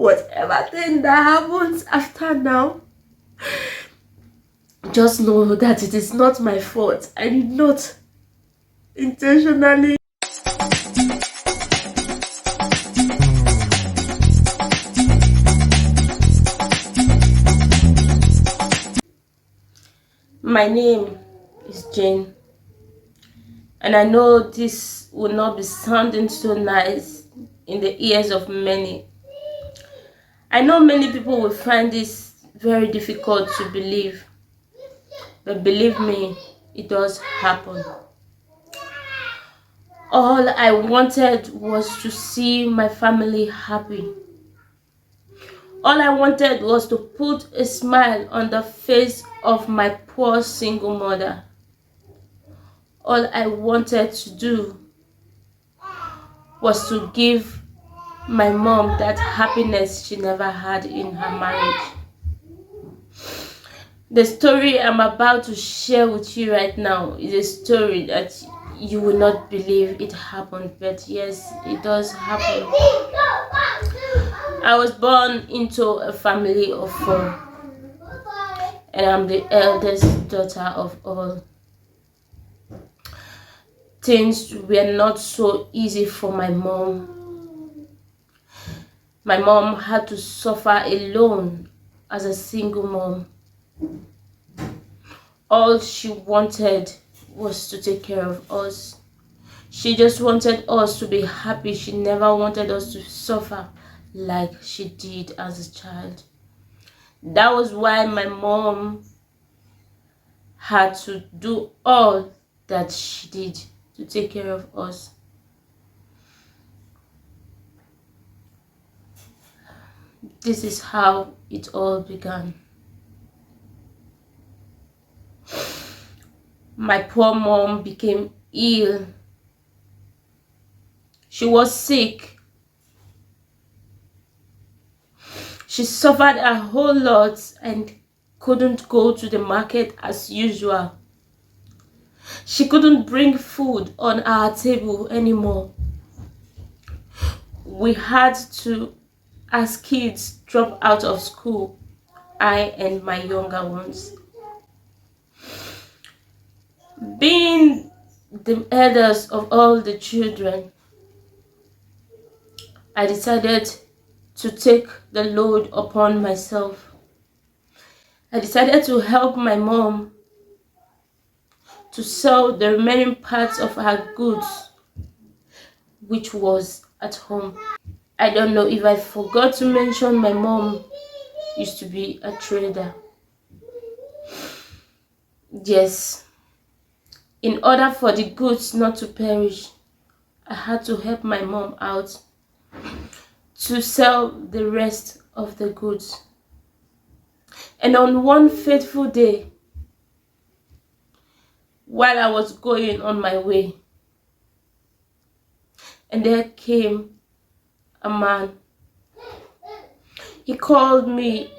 whatever thing that happens after now, just know that it is not my fault. I did not intentionally. My name is Jane, and I know this will not be sounding so nice in the ears of many. I know many people will find this very difficult to believe, but believe me, it does happen. All I wanted was to see my family happy. All I wanted was to put a smile on the face of my poor single mother. All I wanted to do was to give my mom that happiness she never had in her marriage. The story I'm about to share with you right now is a story that you will not believe it happened, but yes, it does happen. I was born into a family of 4, and I'm the eldest daughter of all. Things were not so easy for my mom. My mom had to suffer alone as a single mom. All she wanted was to take care of us. She just wanted us to be happy. She never wanted us to suffer like she did as a child. That was why my mom had to do all that she did to take care of us. This is how it all began. My poor mom became ill. She was sick. She suffered a whole lot and couldn't go to the market as usual. She couldn't bring food on our table anymore. We had to, as kids, drop out of school, I and my younger ones. Being the eldest of all the children, I decided to take the load upon myself. I decided to help my mom to sell the remaining parts of her goods, which was at home. I don't know if I forgot to mention my mom used to be a trader. Yes, in order for the goods not to perish, I had to help my mom out to sell the rest of the goods. And on one fateful day, while I was going on my way, and there came a man. He called me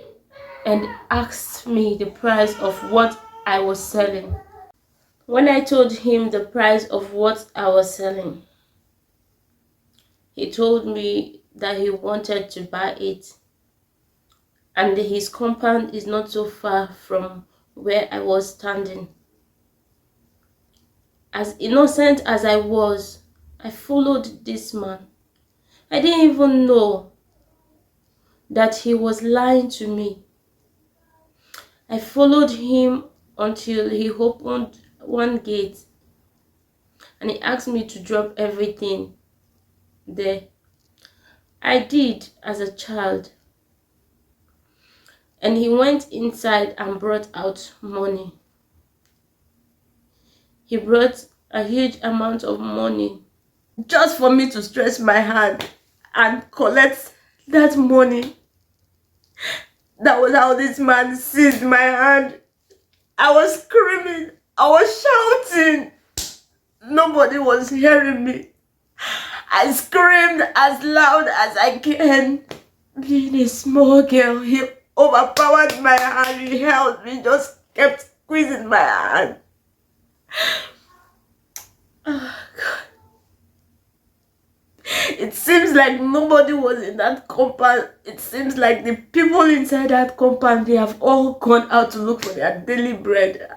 and asked me the price of what I was selling. When I told him the price of what I was selling, he told me that he wanted to buy it, and his compound is not so far from where I was standing. As innocent as I was, I followed this man. I didn't even know that he was lying to me. I followed him until he opened one gate, and he asked me to drop everything there. I did as a child, and he went inside and brought out money. He brought a huge amount of money just for me to stretch my hand and collect that money. That was how this man seized my hand. I was screaming, I was shouting. Nobody was hearing me. I screamed as loud as I can. Being a small girl, he overpowered my hand. He held me, just kept squeezing my hand. Oh, God. It seems like nobody was in that compound. It seems like the people inside that compound, they have all gone out to look for their daily bread.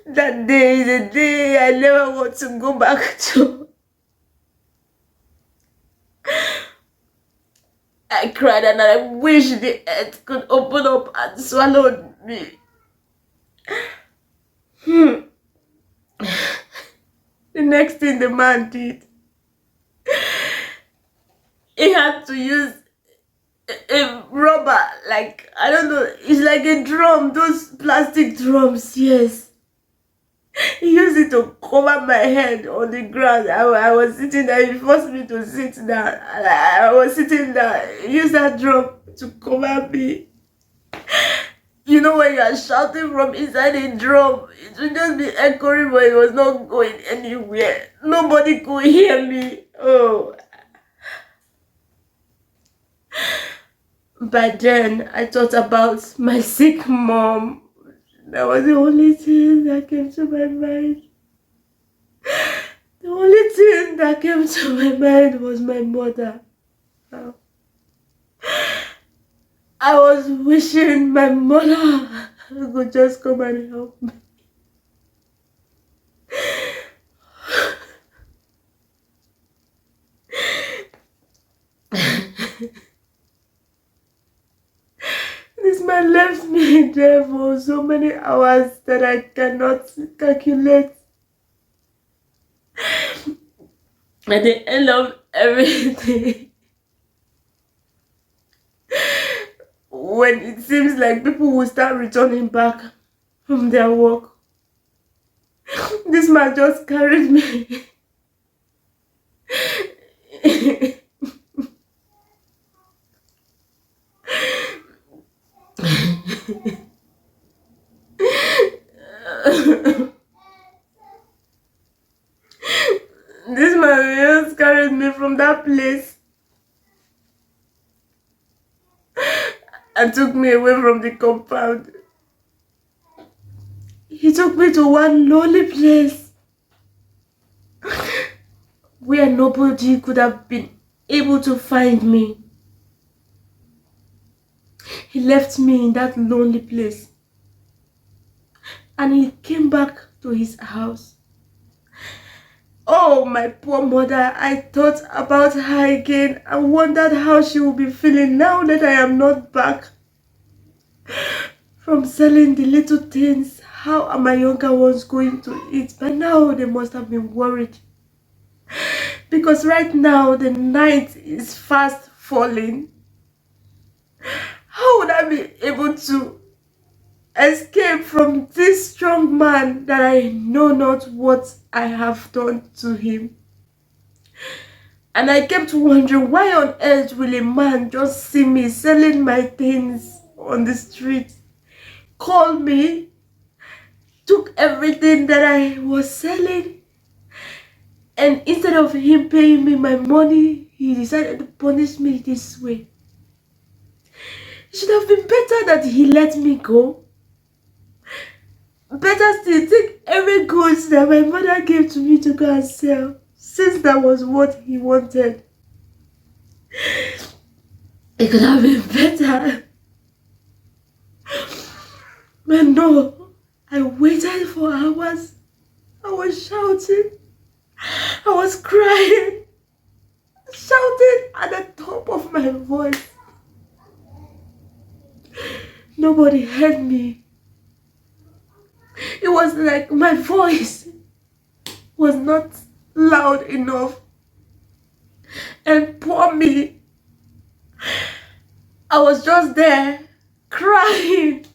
That day is a day I never want to go back to. I cried and I wish the earth could open up and swallow me. The next thing the man did, he had to use a rubber, like, I don't know, it's like a drum, those plastic drums, yes. He used it to cover my head on the ground. I was sitting there. He forced me to sit down. I was sitting there. He used that drum to cover me. You know, when you are shouting from inside a drum, it would just be echoing, but it was not going anywhere. Nobody could hear me. Oh. By then, I thought about my sick mom. That was the only thing that came to my mind. The only thing that came to my mind was my mother. I was wishing my mother could just come and help me. This man left me there for so many hours that I cannot calculate. At the end of everything, when it seems like people will start returning back from their work, this man just carried me. This man just carried me from that place and took me away from the compound. He took me to one lonely place where nobody could have been able to find me. He left me in that lonely place and he came back to his house. Oh, my poor mother, I thought about her again. I wondered how she will be feeling now that I am not back from selling the little things. How are my younger ones going to eat? By now, they must have been worried. Because right now, the night is fast falling. How would I be able to escape from this strong man that I know not what I have done to him? And I kept wondering, why on earth will a man just see me selling my things on the street, call me, took everything that I was selling, and instead of him paying me my money, he decided to punish me this way? It should have been better that he let me go. Better still, take every goods that my mother gave to me to go and sell, since that was what he wanted. It could have been better. But no, I waited for hours. I was shouting. I was crying. Shouting at the top of my voice. Nobody heard me. It was like my voice was not loud enough. And poor me, I was just there crying.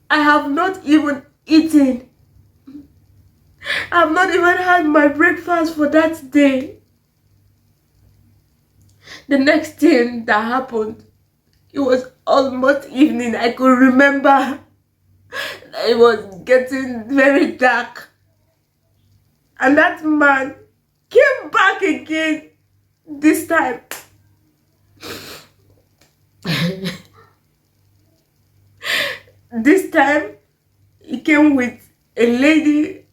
I have not even eaten. I have not even had my breakfast for that day. The next thing that happened, it was almost evening. I could remember it was getting very dark. And that man came back again this time. This time, he came with a lady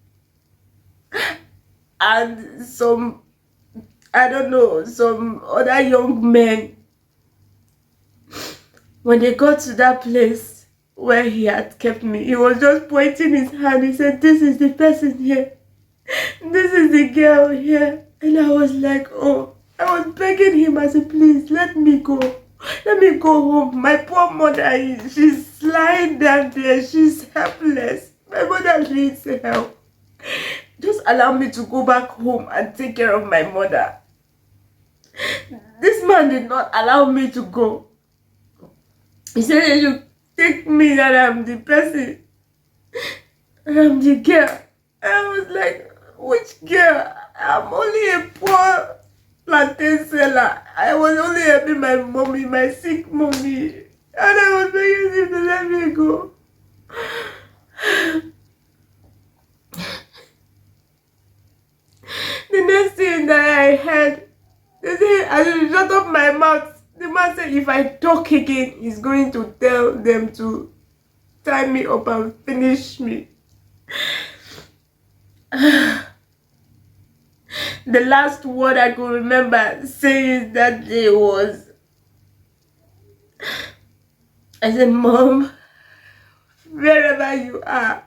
and some, I don't know, some other young men. When they got to that place where he had kept me, he was just pointing his hand. He said, "This is the person here. This is the girl here." And I was like, oh, I was begging him. I said, "Please, let me go. Let me go home. My poor mother, she's lying down there. She's helpless. My mother needs help. Just allow me to go back home and take care of my mother." This man did not allow me to go. He said they should take me, that I'm the person. I'm the girl. I was like, which girl? I'm only a poor plantain seller. I was only helping my mommy, my sick mommy. And I was begging him to let me go. The next thing that I heard, they said I should shut up my mouth. The man said if I talk again, he's going to tell them to tie me up and finish me. The last word I could remember saying that day was, I said, "Mom, wherever you are,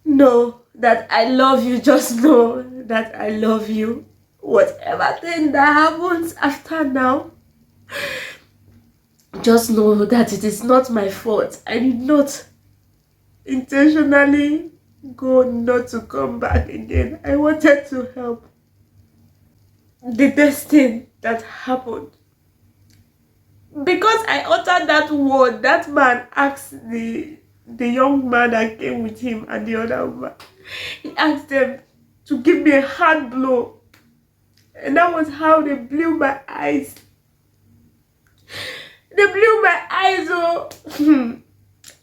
know that I love you. Just know that I love you. Whatever thing that happens after now, just know that it is not my fault. I did not intentionally go not to come back again. I wanted to help." The best thing that happened, because I uttered that word, that man asked the young man that came with him and the other woman, he asked them to give me a hard blow. And that was how they blew my eyes. They blew my eyes, oh.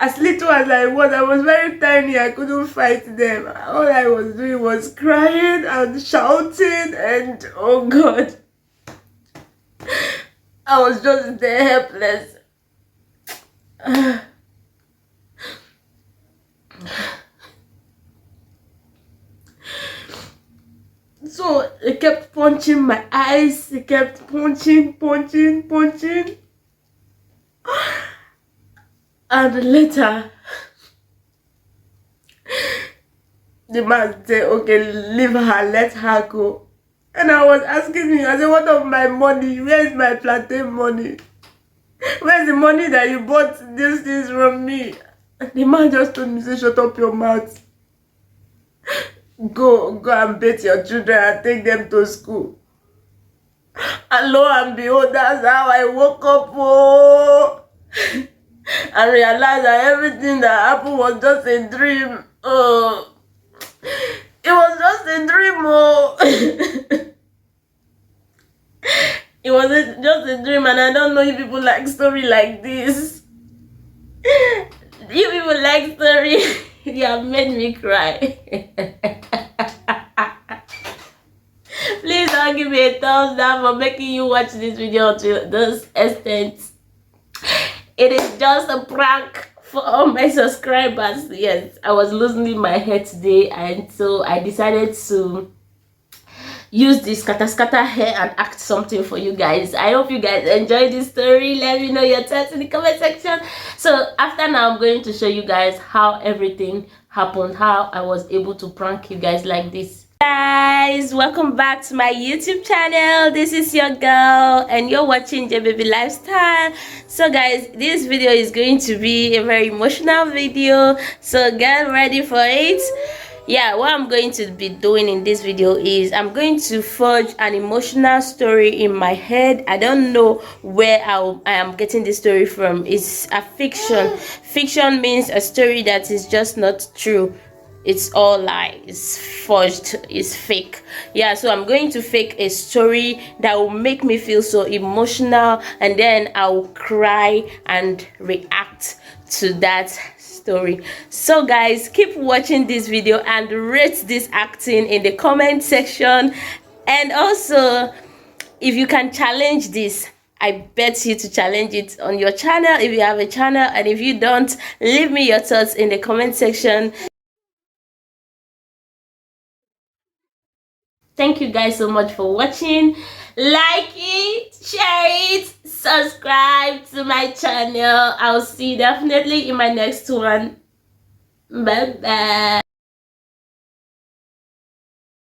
As little as I was very tiny. I couldn't fight them. All I was doing was crying and shouting, and oh God, I was just there helpless. So they kept punching my eyes. They kept punching. And later, the man said, "Okay, leave her, let her go." And I was asking him, I said, "What of my money? Where is my plantain money? Where's the money that you bought these things from me?" And the man just told me, say, "Shut up your mouth. Go and bathe your children and take them to school." And lo and behold, that's how I woke up, oh, and realized that everything that happened was just a dream. Oh, it was just a dream, oh. It was just a dream, and I don't know if people like story like this. You people like story. You have made me cry. Please don't give me a thumbs down for making you watch this video to this extent. It is just a prank for all my subscribers. Yes, I was losing my head today, and so I decided to use this scatter hair and act something for you guys. I hope you guys enjoy this story. Let me know your thoughts in the comment section. So after now, I'm going to show you guys how everything happened, how I was able to prank you guys like this. Guys, welcome back to my YouTube channel. This is your girl and you're watching J Baby Lifestyle. So guys, this video is going to be a very emotional video, so get ready for it. Yeah, what I'm going to be doing in this video is I'm going to forge an emotional story in my head. I don't know where I am getting this story from. It's a fiction. Fiction means a story that is just not true. It's all lie, it's forged, it's fake. Yeah, so I'm going to fake a story that will make me feel so emotional, and then I'll cry and react to that story. So guys, keep watching this video and rate this acting in the comment section. And also, if you can challenge this, I bet you to challenge it on your channel if you have a channel, and if you don't, leave me your thoughts in the comment section. Thank you guys so much for watching. Like it, share it, subscribe to my channel. I'll see you definitely in my next one. Bye bye.